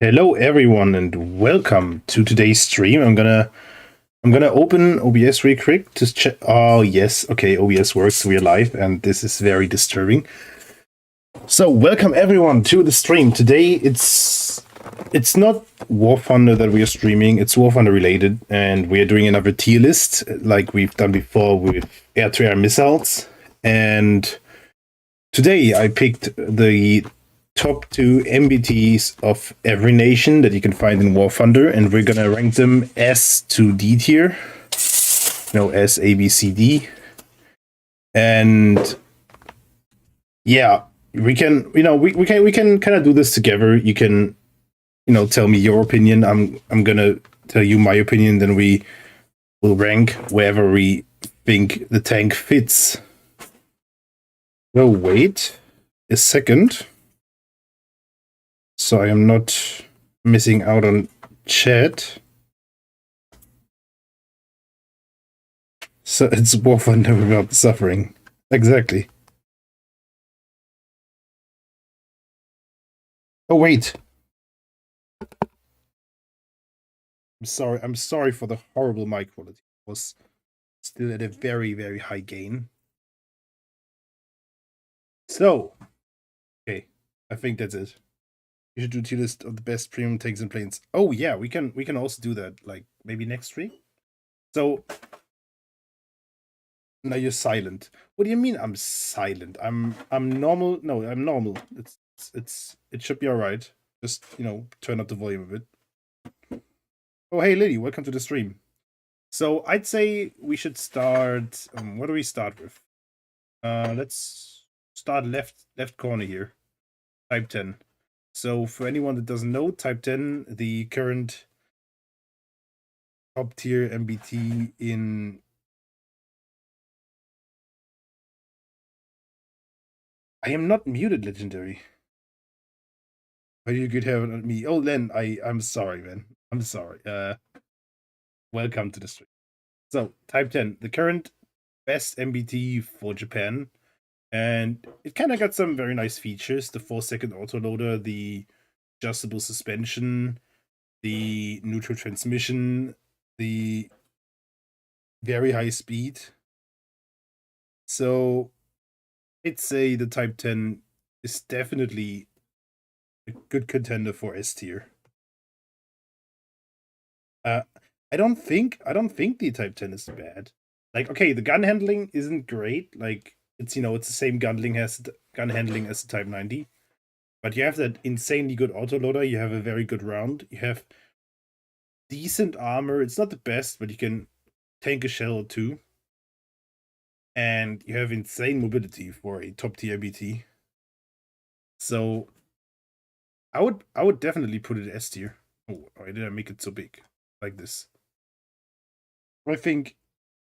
Hello everyone and welcome to today's stream. I'm gonna open OBS real quick to check. Oh yes, okay, OBS works. We're live, and this is very disturbing. So welcome everyone to the stream. Today it's not War Thunder that we are streaming. It's War Thunder related, and we are doing another tier list like we've done before with air-to-air missiles. And today I picked the top 2 MBTs of every nation that you can find in War Thunder, and we're gonna rank them S to D tier. No, S, A, B, C, D. And yeah, we can, we can kind of do this together. You can, tell me your opinion. I'm gonna tell you my opinion. Then we will rank wherever we think the tank fits. So wait a second, so I am not missing out on chat. So it's War Thunder without suffering. Exactly. Oh wait. I'm sorry for the horrible mic quality. It was still at a very, very high gain. So, okay, I think that's it. You should do tier list of the best premium tanks and planes. Oh yeah, we can also do that, like maybe next stream. So now you're silent. What do you mean I'm silent? I'm normal. No, I'm normal. It should be alright. Just turn up the volume a bit. Oh hey Lily, welcome to the stream. So I'd say we should start. What do we start with? Let's start left corner here. Type 10. So for anyone that doesn't know, Type 10, the current top tier MBT in. I am not muted, legendary. Why do you good have it on me? Oh, Len, I'm sorry, man. I'm sorry. Welcome to the stream. So Type 10, the current best MBT for Japan. And it kind of got some very nice features. The 4-second autoloader, the adjustable suspension, the neutral transmission, the very high speed. So I'd say the Type 10 is definitely a good contender for S tier. I don't think the Type 10 is bad. Like, okay, the gun handling isn't great. Like, it's it's the same gun handling as the Type 90. But you have that insanely good autoloader. You have a very good round. You have decent armor. It's not the best, but you can tank a shell or two. And you have insane mobility for a top tier BT. So I would definitely put it S tier. Oh, why did I make it so big like this? I think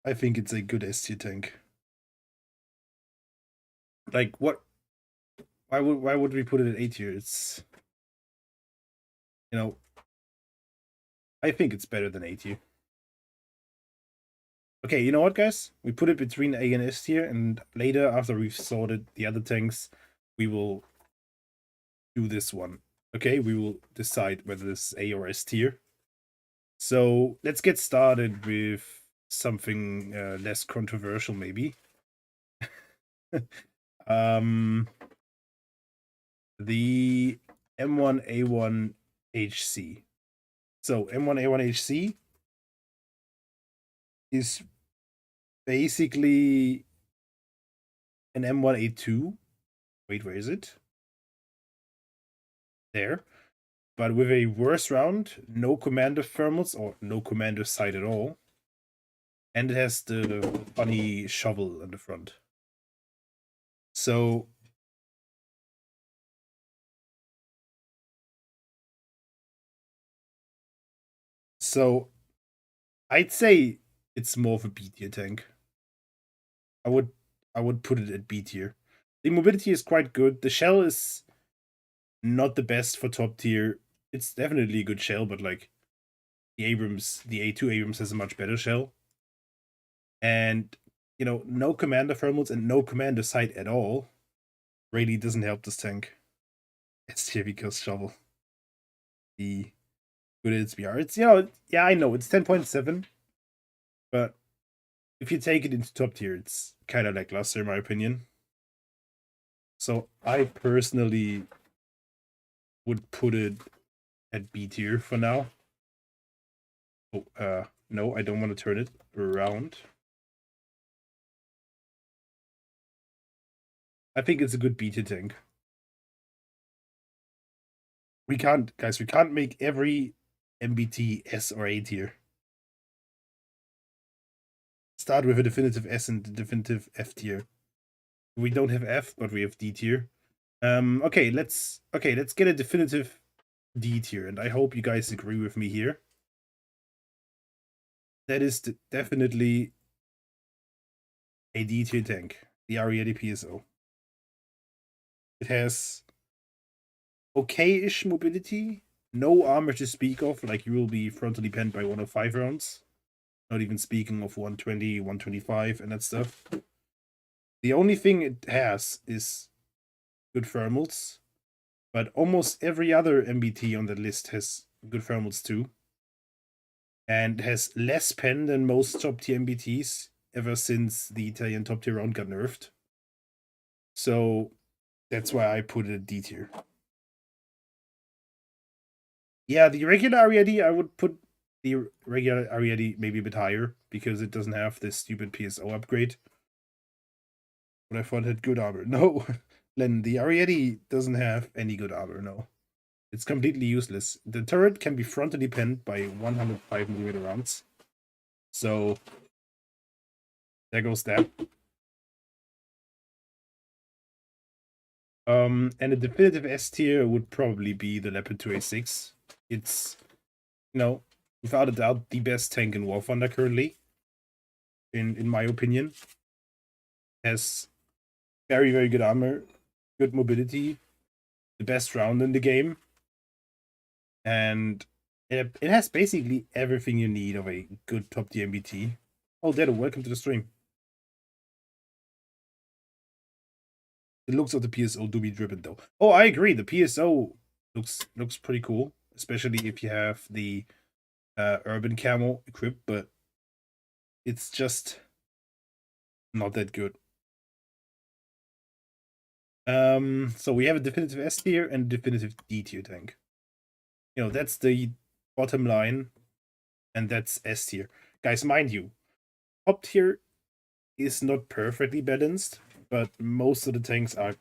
it's a good S tier tank. Like what? Why would we put it at A tier? It's I think it's better than A tier. Okay, you know what, guys? We put it between A and S tier, and later, after we've sorted the other tanks, we will do this one. Okay, we will decide whether this is A or S tier. So let's get started with something less controversial, maybe. The M1A1HC. So M1A1HC is basically an M1A2. Wait, where is it? There. But with a worse round, no commander thermals or no commander sight at all. And it has the funny shovel on the front. So I'd say it's more of a B tier tank. I would put it at B tier. The mobility is quite good. The shell is not the best for top tier. It's definitely a good shell, but like the A2 Abrams has a much better shell. And no commander thermals and no commander sight at all really doesn't help this tank. It's tier because shovel. the good HBR. It's, you know, yeah, I know it's 10.7, but if you take it into top tier, it's kind of lackluster in my opinion. So I personally would put it at B tier for now. Oh, no, I don't want to turn it around. I think it's a good B tier tank. We can't, guys, we can't make every MBT S or A tier. Start with a definitive S and a definitive F tier. We don't have F, but we have D tier. Okay, let's get a definitive D tier, and I hope you guys agree with me here. That is definitely a D tier tank, the Ariete PSO. It has okay-ish mobility, no armor to speak of, like you will be frontally penned by 105 rounds. Not even speaking of 120, 125 and that stuff. The only thing it has is good thermals, but almost every other MBT on the list has good thermals too. And has less pen than most top tier MBTs ever since the Italian top tier round got nerfed. So that's why I put it at D tier. Yeah, the regular Ariete, I would put the regular Ariete maybe a bit higher because it doesn't have this stupid PSO upgrade. But I thought it had good armor. No, Len, the Ariete doesn't have any good armor, no. It's completely useless. The turret can be frontally penned by 105mm rounds. So there goes that. And a definitive S tier would probably be the Leopard 2A6. It's, you know, without a doubt, the best tank in War Thunder currently, in my opinion. Has very, very good armor, good mobility, the best round in the game, and it has basically everything you need of a good top tier MBT. Oh, Dedo, welcome to the stream. The looks of the PSO do be driven though. Oh, I agree. The PSO looks pretty cool, especially if you have the urban camo equipped, but it's just not that good. So we have a definitive S tier and a definitive D tier tank. You know, that's the bottom line, and that's S tier. Guys, mind you, top tier is not perfectly balanced, but most of the tanks are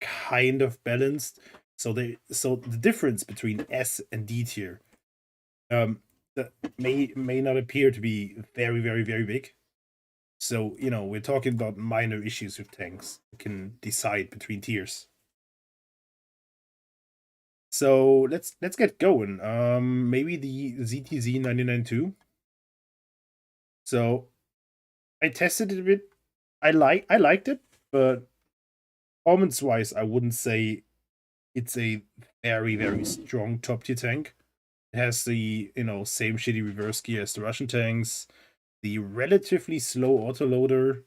kind of balanced. So the difference between S and D tier that may not appear to be very, very, very big. So, you know, we're talking about minor issues with tanks that can decide between tiers. So let's get going. Maybe the ZTZ 992. So I tested it a bit. I liked it, but performance wise, I wouldn't say it's a very, very strong top tier tank. It has the, you know, same shitty reverse gear as the Russian tanks, the relatively slow autoloader.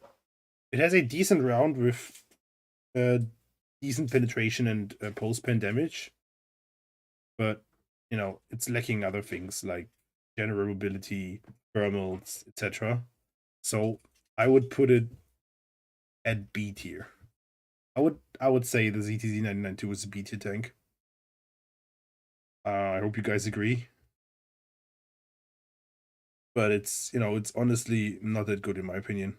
It has a decent round with decent penetration and post-pen damage, but you know, it's lacking other things like general mobility, thermals, etc. So I would put it at B tier. I would say the ZTZ 992 is a B tier tank. I hope you guys agree. But it's, you know, it's honestly not that good in my opinion.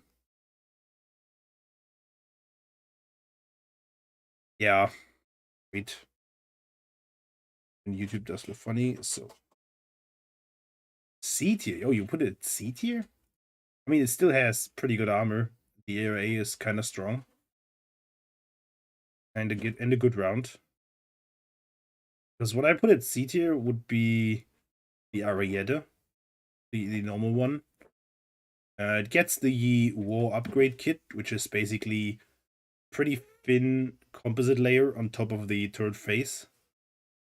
Yeah. Wait. And YouTube does look funny, so C tier. Oh, you put it C tier? I mean, it still has pretty good armor. The ARA is kind of strong. And a good round. Because what I put at C tier would be the Ariete, the normal one. It gets the War upgrade kit, which is basically pretty thin composite layer on top of the turret face.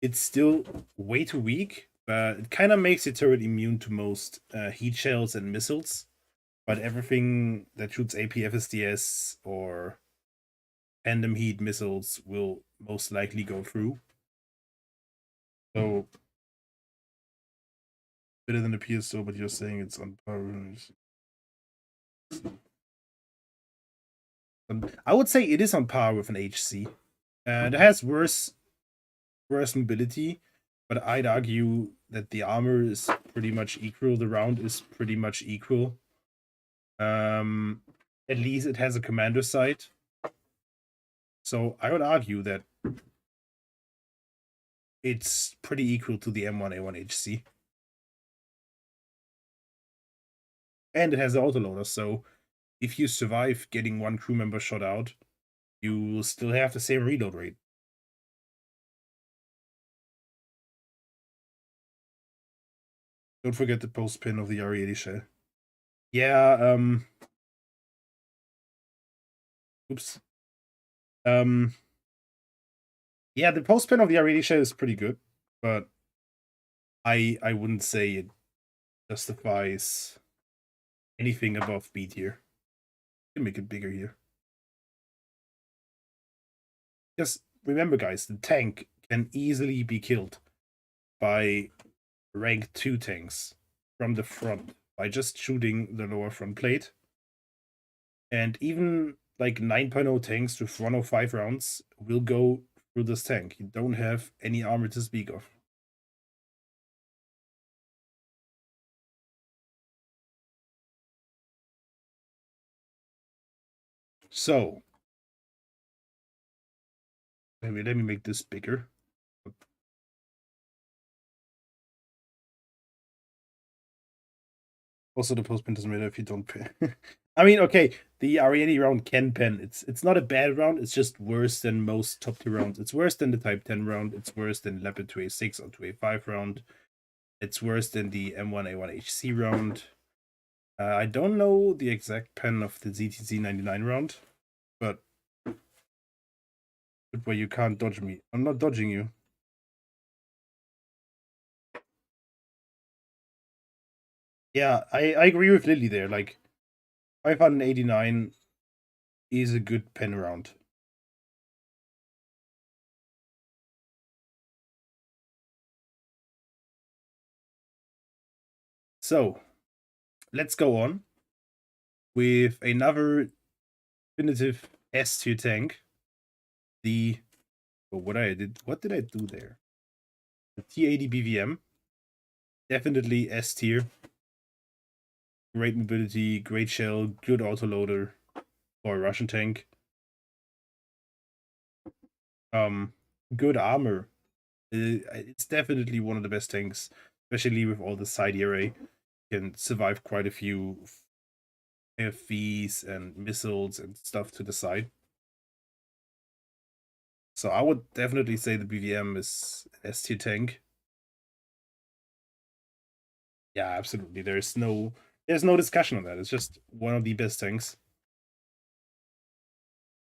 It's still way too weak, but it kind of makes the turret immune to most heat shells and missiles. But everything that shoots AP FSDS or tandem heat missiles will most likely go through. So better than the PSO, but you're saying it's on par. I would say it is on par with an HC. And it has worse mobility, but I'd argue that the armor is pretty much equal. The round is pretty much equal. At least it has a commander sight. So I would argue that it's pretty equal to the M1A1 HC. And it has the autoloader, so if you survive getting one crew member shot out, you will still have the same reload rate. Don't forget the post pin of the RE80 shell. Yeah, oops. Yeah, the post pin of the RE80 shell is pretty good, but I wouldn't say it justifies anything above B tier. You can make it bigger here. Just remember, guys, the tank can easily be killed by rank 2 tanks from the front by just shooting the lower front plate. And even like 9.0 tanks with 105 rounds will go through this tank. You don't have any armor to speak of. So, let me make this bigger. Also, the post pen doesn't matter if you don't pen. I mean, okay, the RE80 round can pen. It's not a bad round. It's just worse than most top tier rounds. It's worse than the Type 10 round. It's worse than Leopard 2A6 or 2A5 round. It's worse than the M1A1HC round. I don't know the exact pen of the ZTZ 99 round, but where you can't dodge me. I'm not dodging you. Yeah, I agree with Lily there. Like, 589 is a good pen round. So, let's go on with another definitive S2 tank. The what did I do there? The T80 BVM. Definitely S tier. Great mobility, great shell, good autoloader for a Russian tank. Good armor. It's definitely one of the best tanks, especially with all the side array. Can survive quite a few FVs and missiles and stuff to the side. So I would definitely say the BVM is an S tier tank. Yeah, absolutely. There's no discussion on that. It's just one of the best tanks.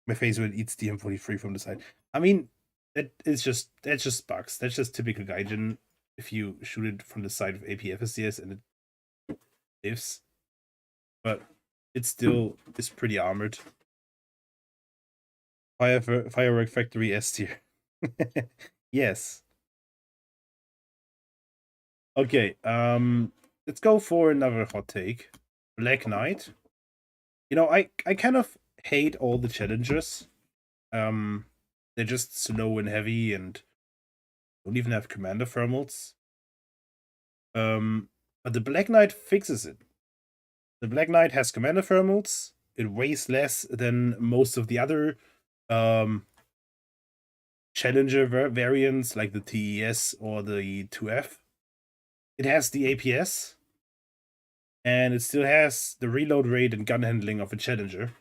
My face when it eats the M43 from the side. I mean, that's just bugs. That's just typical Gaijin. If you shoot it from the side of AP FSCS and it lives, but it still is pretty armored. Firework Factory S tier. Yes. Okay. Let's go for another hot take. Black Knight. You know, I kind of hate all the challengers. They're just slow and heavy and don't even have commander thermals. But the Black Knight fixes it. The Black Knight has commander thermals. It weighs less than most of the other challenger variants like the TES or the 2F. It has the APS. And it still has the reload rate and gun handling of a challenger.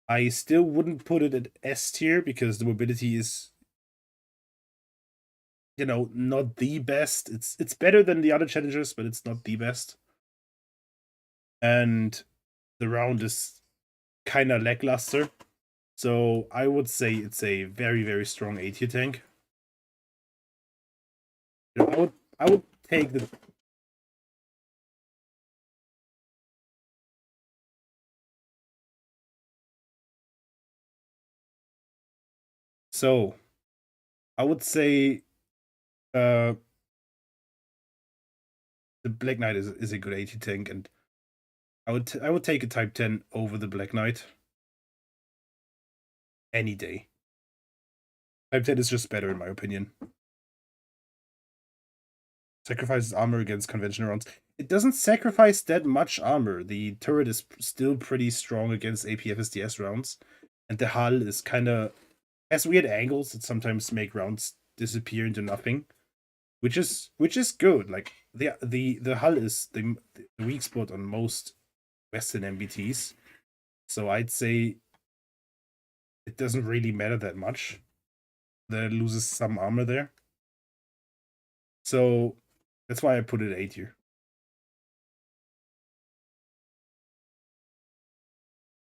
I still wouldn't put it at S tier because the mobility is, you know, not the best. It's better than the other challengers, but it's not the best. And the round is kind of lackluster. So I would say it's a very, very strong A tier tank. I would take the so I would say the Black Knight is a good AT tank, and I would take a Type 10 over the Black Knight any day. Type 10 is just better in my opinion. Sacrifices armor against conventional rounds. It doesn't sacrifice that much armor. The turret is still pretty strong against AP FSDS rounds, and the hull is kind of has weird angles that sometimes make rounds disappear into nothing, which is good. Like the hull is the weak spot on most Western MBTs, so I'd say it doesn't really matter that much. That it loses some armor there, so that's why I put it 8 here.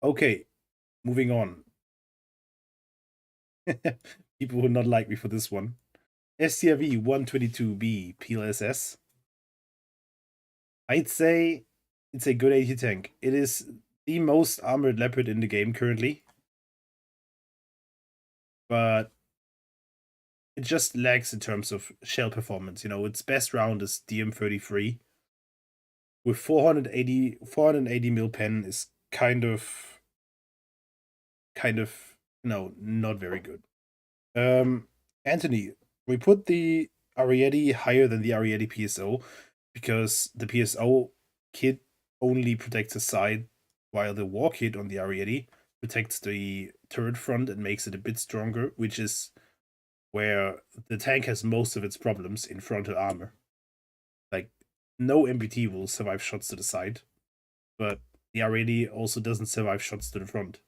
Okay, moving on. People will not like me for this one. STRV 122B PLSS. I'd say it's a good AT tank. It is the most armored leopard in the game currently, but it just lags in terms of shell performance. You know, its best round is DM33 with 480 mil pen is kind of not very good. Anthony, we put the Ariete higher than the Ariete PSO because the PSO kit only protects the side, while the war kit on the Ariete protects the turret front and makes it a bit stronger, which is where the tank has most of its problems in frontal armor. Like, no MBT will survive shots to the side, but the Ariete also doesn't survive shots to the front.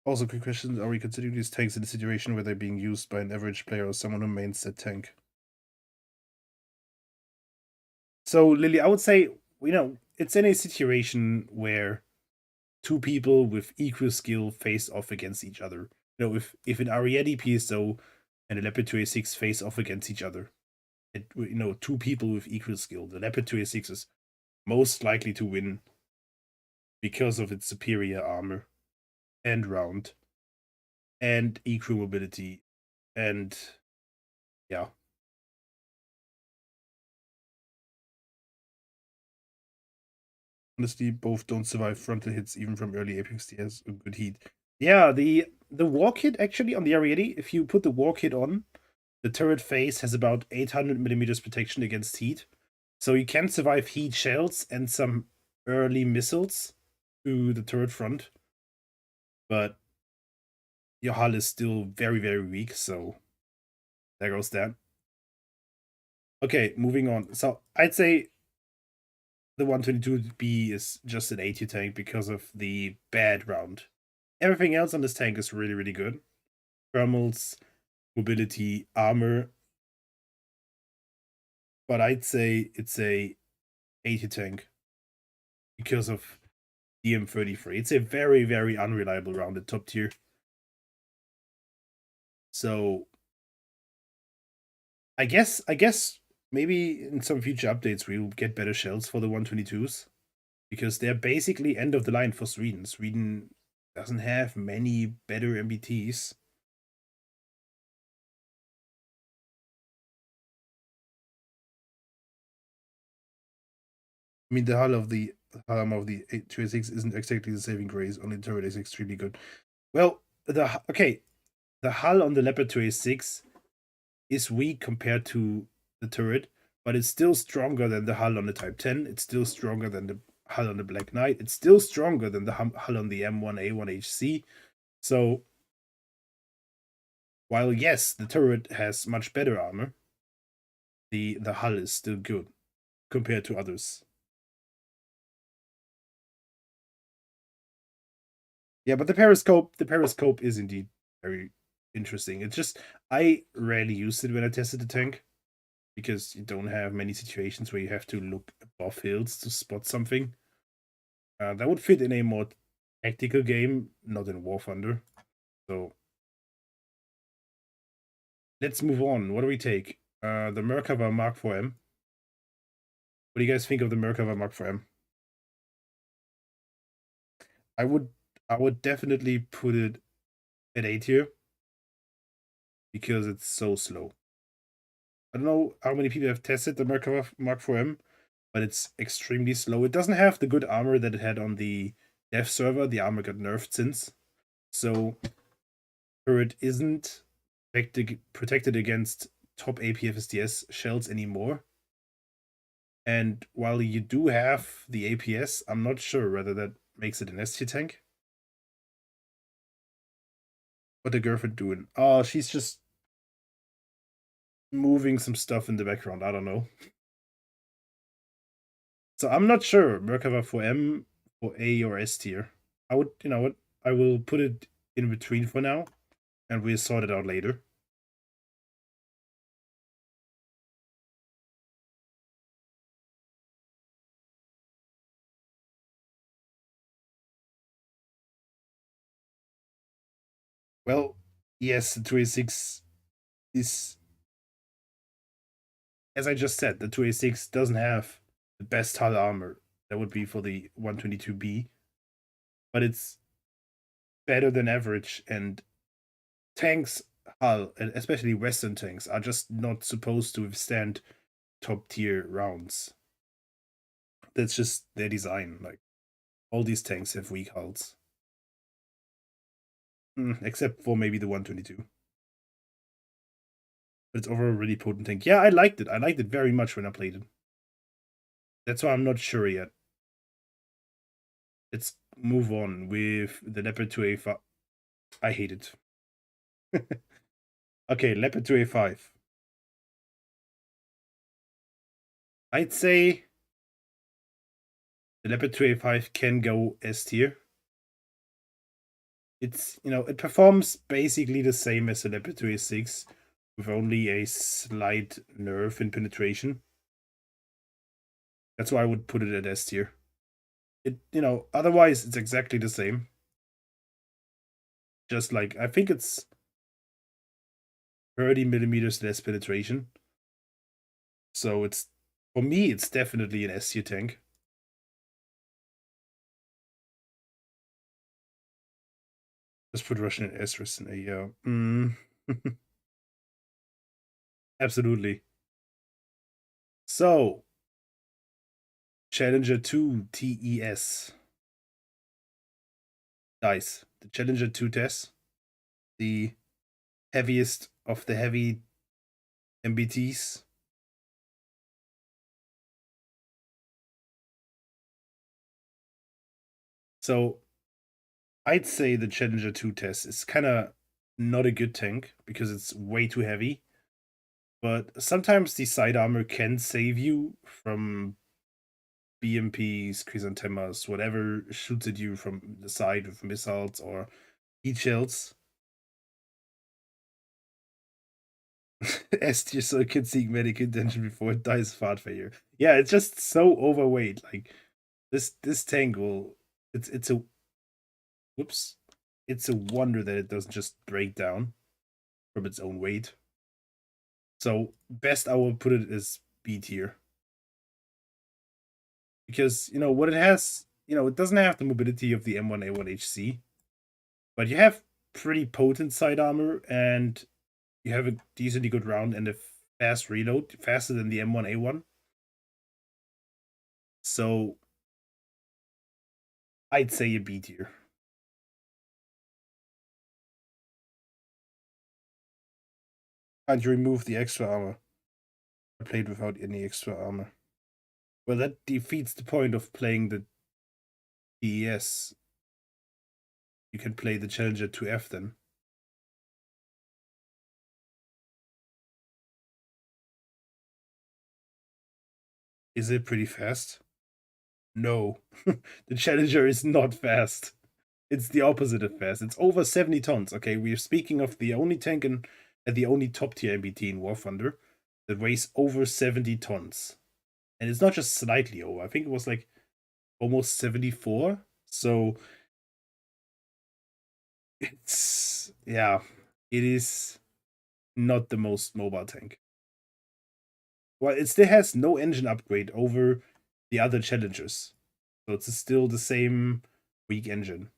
Also, quick question, are we considering these tanks in a situation where they're being used by an average player or someone who mains that tank? So, Lily, I would say, it's in a situation where two people with equal skill face off against each other. If an Ariete PSO and a Leopard 2A6 face off against each other, two people with equal skill, the Leopard 2A6 is most likely to win because of its superior armor and round and equal mobility and yeah. Honestly, both don't survive frontal hits even from early Apex TS. A good heat. Yeah, the war kit actually on the Ariete, if you put the war kit on, the turret face has about 800 millimeters protection against heat. So you can survive heat shells and some early missiles to the turret front. But your hull is still very, very weak, so there goes that. Okay, moving on. So I'd say the 122B is just an AT tank because of the bad round. Everything else on this tank is really, really good. Thermals, mobility, armor. But I'd say it's a AT tank because of DM33. It's a very, very unreliable round at top tier. So I guess maybe in some future updates we'll get better shells for the 122s. Because they're basically end of the line for Sweden. Sweden doesn't have many better MBTs. I mean, the hull of the 2A6 isn't exactly the saving grace. Only turret is extremely good. Well, the hull on the Leopard 2A6 is weak compared to the turret, but it's still stronger than the hull on the Type 10. It's still stronger than the hull on the Black Knight. It's still stronger than the hull on the M1A1HC. So, while yes, the turret has much better armor, the hull is still good compared to others. Yeah, but the periscope is indeed very interesting. It's just I rarely used it when I tested the tank because you don't have many situations where you have to look above hills to spot something. That would fit in a more tactical game, not in War Thunder. So let's move on. What do we take? The Merkava Mark 4M. What do you guys think of the Merkava Mark 4M? I would definitely put it at A tier. because it's so slow. I don't know how many people have tested the Merkava Mark 4M, but it's extremely slow. It doesn't have the good armor that it had on the dev server. The armor got nerfed since. So turret isn't protected against top AP FSDS shells anymore. And while you do have the APS, I'm not sure whether that makes it an S tier tank. What the girlfriend doing? Oh, she's just moving some stuff in the background. I don't know. So I'm not sure Merkava for M or A or S tier. I would, you know what? I will put it in between for now, and we'll sort it out later. Well, yes, the 286 is, as I just said, the 286 doesn't have the best hull armor. That would be for the 122B, but it's better than average. And tanks, hull, and especially Western tanks, are just not supposed to withstand top tier rounds. That's just their design. Like, all these tanks have weak hulls. Except for maybe the 122. But it's overall a really potent tank. Yeah, I liked it. I liked it very much when I played it. That's why I'm not sure yet. Let's move on with the Leopard 2A5. I hate it. Okay, Leopard 2A5. I'd say the Leopard 2A5 can go S tier. It's, it performs basically the same as the Leopard 2A6 with only a slight nerf in penetration. That's why I would put it at S tier. Otherwise it's exactly the same. Just like, I think it's 30 millimeters less penetration. So for me, it's definitely an S tier tank. Let's put Russian and Esris in a, Absolutely. So, Challenger 2 TES. Dice. The Challenger 2 TES. The heaviest of the heavy MBTs. So, I'd say the Challenger 2 TES is kind of not a good tank because it's way too heavy. But sometimes the side armor can save you from BMPs, chrysanthemas, whatever shoots at you from the side with missiles or heat shells. S tier so it can seek medical attention before it dies fart failure. Yeah, it's just so overweight. Like this tank will it's a whoops. It's a wonder that it doesn't just break down from its own weight. So best I will put it is B tier. Because what it has, it doesn't have the mobility of the M1A1HC, but you have pretty potent side armor and you have a decently good round and a fast reload, faster than the M1A1. So I'd say a B tier. Can't you remove the extra armor? I played without any extra armor. Well, that defeats the point of playing the DES. You can play the Challenger 2F then. Is it pretty fast? No. The Challenger is not fast. It's the opposite of fast. It's over 70 tons. Okay, we're speaking of the only tank at the only top tier MBT in War Thunder that weighs over 70 tons. And it's not just slightly over. I think it was like almost 74. So it is not the most mobile tank. Well, it still has no engine upgrade over the other Challengers. So it's still the same weak engine.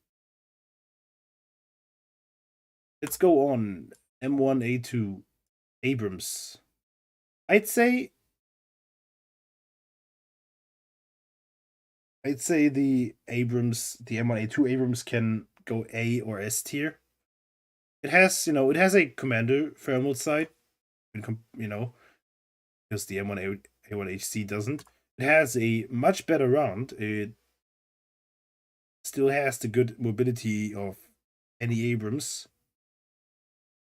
Let's go on. M1A2 Abrams. I'd say the Abrams, the M1A2 Abrams can go A or S tier. It has, it has a commander thermal side, because the A1HC doesn't. It has a much better round. It still has the good mobility of any Abrams.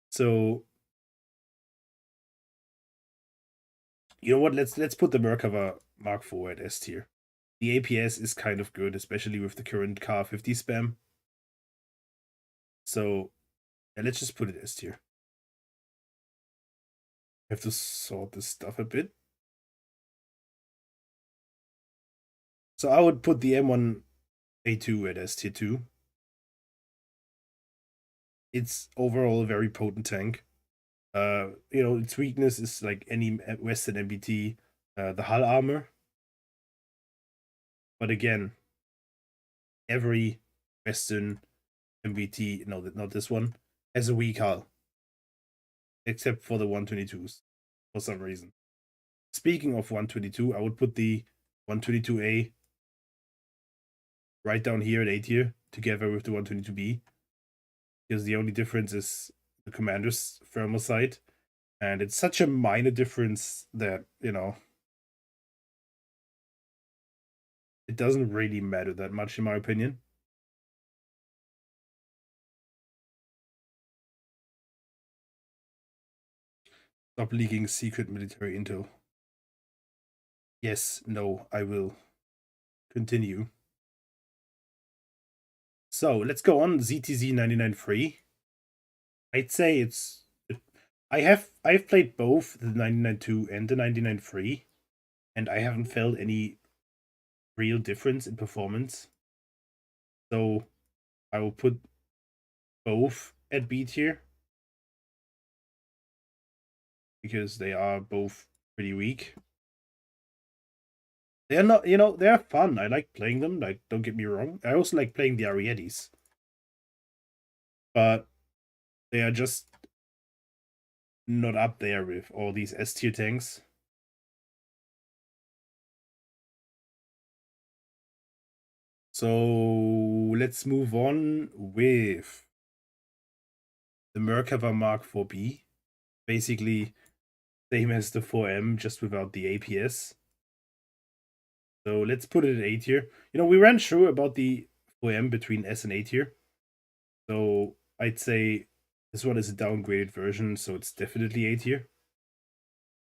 So you know what? Let's put the Merkava Mark IV at S tier. The APS is kind of good, especially with the current Car 50 spam. So yeah, let's just put it S tier. I have to sort this stuff a bit. So I would put the M1A2 at S tier 2. It's overall a very potent tank. Its weakness is like any Western MBT, the hull armor. But again, every Western MBT, no, not this one, has a weak hull, except for the 122s for some reason. Speaking of 122, I would put the 122A right down here at A tier together with the 122B, because the only difference is the commander's thermal sight, and it's such a minor difference that it doesn't really matter that much in my opinion. Stop leaking secret military intel. Yes, no, I will continue. So let's go on ZTZ 99.3. I'd say I've played both the 99.2 and the 99.3, and I haven't felt any real difference in performance. So I will put both at B tier because they are both pretty weak. They're not, they're fun. I like playing them. Like, don't get me wrong. I also like playing the Arietis, but they are just not up there with all these S tier tanks. So let's move on with the Merkava Mark 4B. Basically, same as the 4M, just without the APS. So let's put it at A tier. We ran through about the 4M between S and A tier. So I'd say this one is a downgraded version, so it's definitely A tier.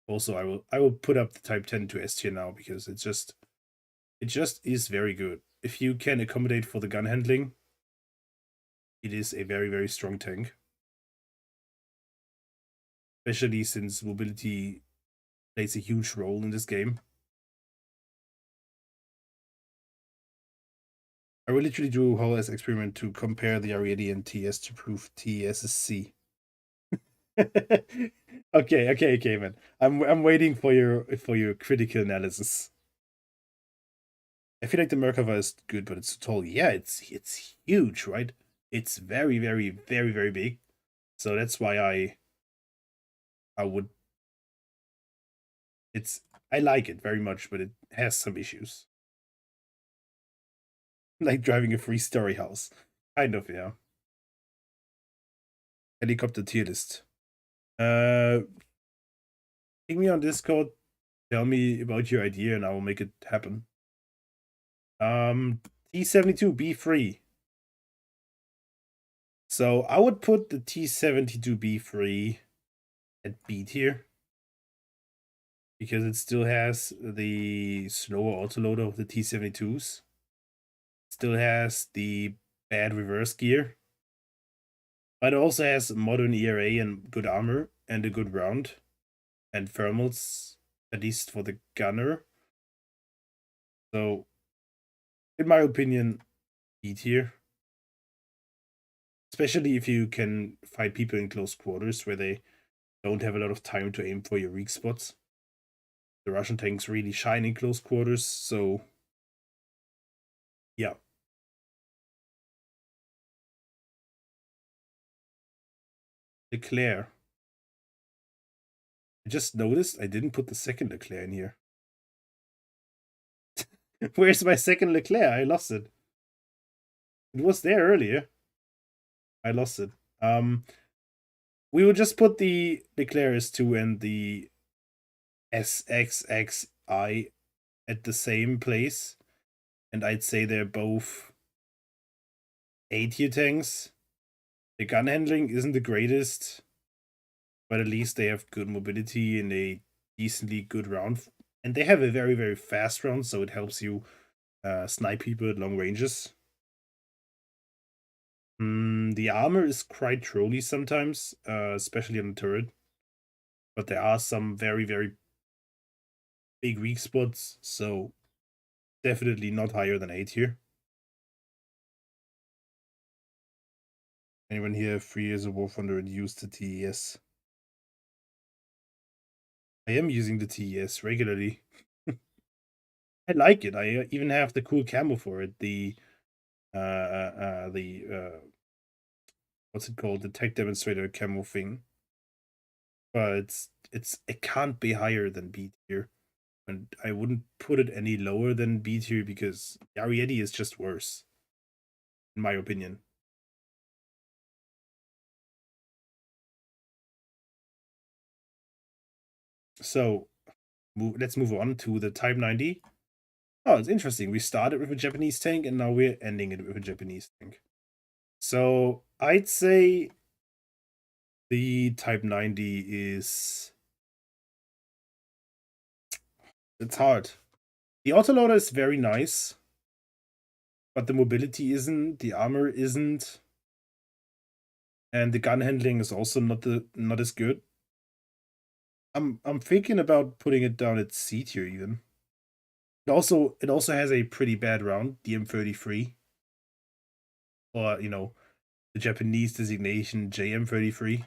Also, I will put up the Type 10 to S tier now because it just is very good. If you can accommodate for the gun handling, it is a very, very strong tank. Especially since mobility plays a huge role in this game. I will literally do a whole ass experiment to compare the Ariete and TS to prove TS is C. okay, man. I'm waiting for your critical analysis. I feel like the Merkava is good, but it's tall. Yeah, it's huge, right? It's very, very, very, very big. So that's why I would. I like it very much, but it has some issues. Like driving a 3-story house. Kind of, yeah. Helicopter tier list. Ping me on Discord. Tell me about your idea, and I will make it happen. T72 B3. So I would put the T72 B3 at B tier because it still has the slower autoloader of the T72s. Still has the bad reverse gear, but it also has modern ERA and good armor and a good round and thermals, at least for the gunner. So, in my opinion, B tier. Especially if you can fight people in close quarters where they don't have a lot of time to aim for your weak spots. The Russian tanks really shine in close quarters, so yeah. Leclerc. I just noticed I didn't put the second Leclerc in here. Where's my second Leclerc? I lost it. It was there earlier. I lost it. We will just put the Leclerc S2 and the SXXI at the same place. And I'd say they're both A-tier tanks. The gun handling isn't the greatest, but at least they have good mobility and a decently good round. And they have a very, very fast round, so it helps you snipe people at long ranges. The armor is quite trolly sometimes, especially on the turret. But there are some very, very big weak spots, so definitely not higher than A tier. Anyone here 3 years of War Thunder and use the TES? I am using the TES regularly. I like it. I even have the cool camo for it. The what's it called? The tech demonstrator camo thing. But it can't be higher than B tier. And I wouldn't put it any lower than B tier because Ariete is just worse, in my opinion. So let's move on to the Type 90. Oh, it's interesting. We started with a Japanese tank and now we're ending it with a Japanese tank. So I'd say the Type 90 is... It's hard. The autoloader is very nice, but the mobility isn't, the armor isn't, and the gun handling is also not as good. I'm thinking about putting it down at C tier even. It also has a pretty bad round, the M33. Or, you know, the Japanese designation JM33.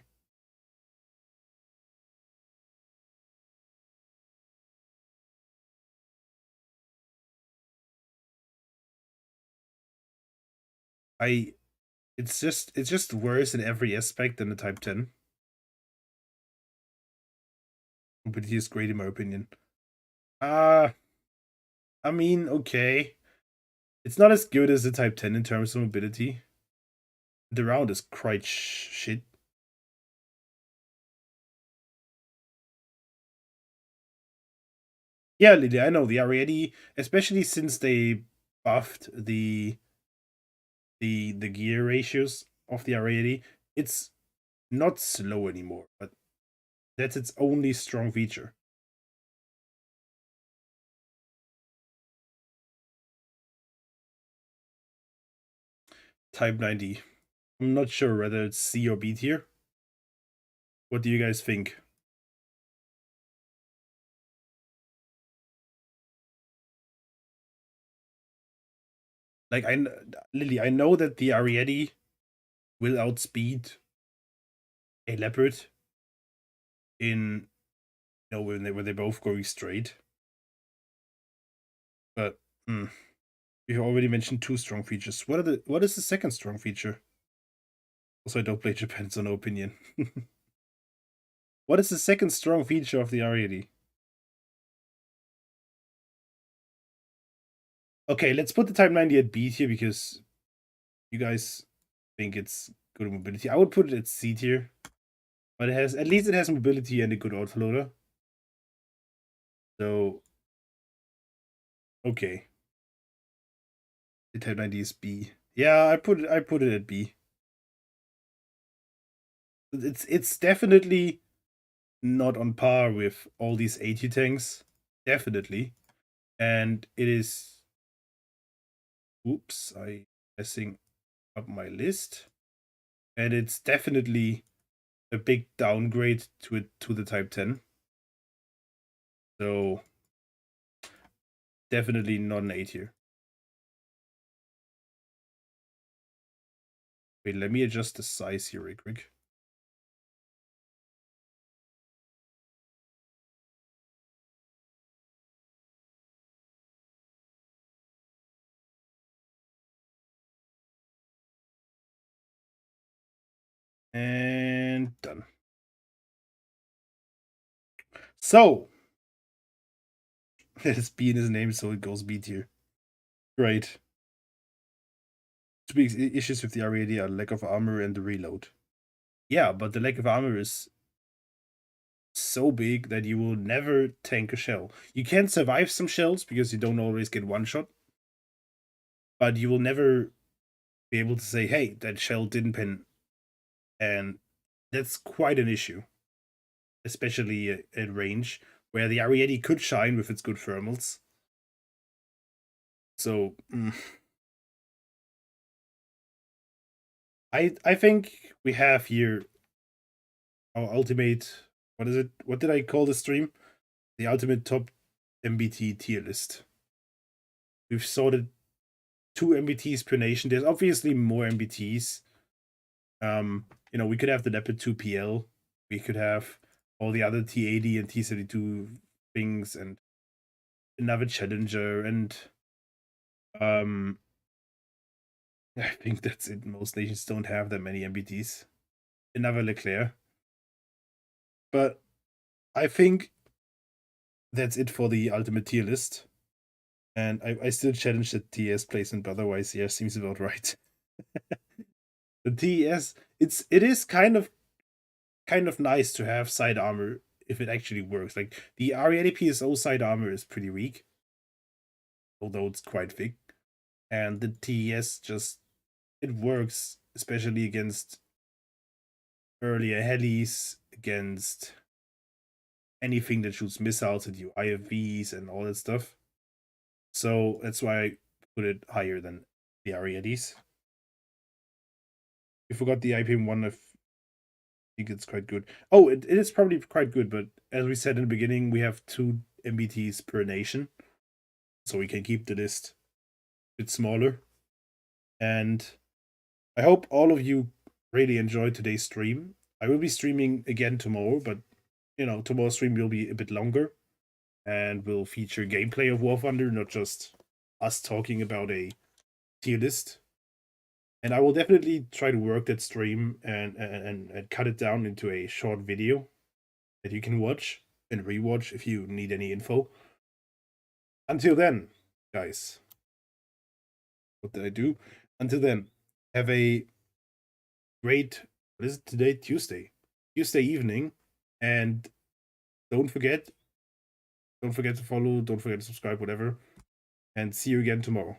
It's just worse in every aspect than the Type 10. But he is great in my opinion. I mean, okay. It's not as good as the Type 10 in terms of mobility. The round is quite shit. Yeah, Lily, I know the Ariete, especially since they buffed the gear ratios of the Ariete, it's not slow anymore, but that's its only strong feature. Type 90. I'm not sure whether it's C or B tier. What do you guys think? Like, Lily, I know that the Ariete will outspeed a Leopard in, you know, when they're both going straight. But we already mentioned 2 strong features. What is the second strong feature? Also, I don't play Japan, so no opinion. What is the second strong feature of the Ariete? Okay, let's put the Type 90 at B tier because you guys think it's good mobility. I would put it at C tier. But at least it has mobility and a good autoloader. So okay. The Type 90 is B. Yeah, I put it at B. It's definitely not on par with all these 80 tanks. Definitely. And it is... Oops, I messing up my list. And it's definitely a big downgrade to the Type 10. So definitely not an A tier. Wait, let me adjust the size here real quick. And done. So, let us B in his name, so it goes B tier. Great. Two big issues with the R80 are lack of armor and the reload. Yeah, but the lack of armor is so big that you will never tank a shell. You can survive some shells because you don't always get one shot, but you will never be able to say, hey, that shell didn't pin. And that's quite an issue, especially at range, where the R80 could shine with its good thermals. So, I think we have here our ultimate. What is it? What did I call the stream? The ultimate top MBT tier list. We've sorted 2 MBTs per nation. There's obviously more MBTs. We could have the Leopard 2 PL. We could have all the other T80 and T72 things, and another Challenger, and I think that's it. Most nations don't have that many MBTs. Another Leclerc. But I think that's it for the ultimate tier list. And I still challenge the TS placement, but otherwise, yeah, seems about right. The TS, it is kind of nice to have side armor if it actually works. Like the R80 PSO side armor is pretty weak, although it's quite thick. And the TS just it works, especially against earlier helis, against anything that shoots missiles at you, IFVs and all that stuff. So that's why I put it higher than the R80s. We forgot the IPM1. I think it's quite good. Oh, it is probably quite good, but as we said in the beginning, we have 2 MBTs per nation. So we can keep the list a bit smaller. And I hope all of you really enjoyed today's stream. I will be streaming again tomorrow, but tomorrow's stream will be a bit longer and will feature gameplay of War Thunder, not just us talking about a tier list. And I will definitely try to work that stream and cut it down into a short video that you can watch and rewatch if you need any info. Until then, guys, what did I do? Until then, have a great, what is it today? Tuesday evening. And don't forget to follow, don't forget to subscribe, whatever. And see you again tomorrow.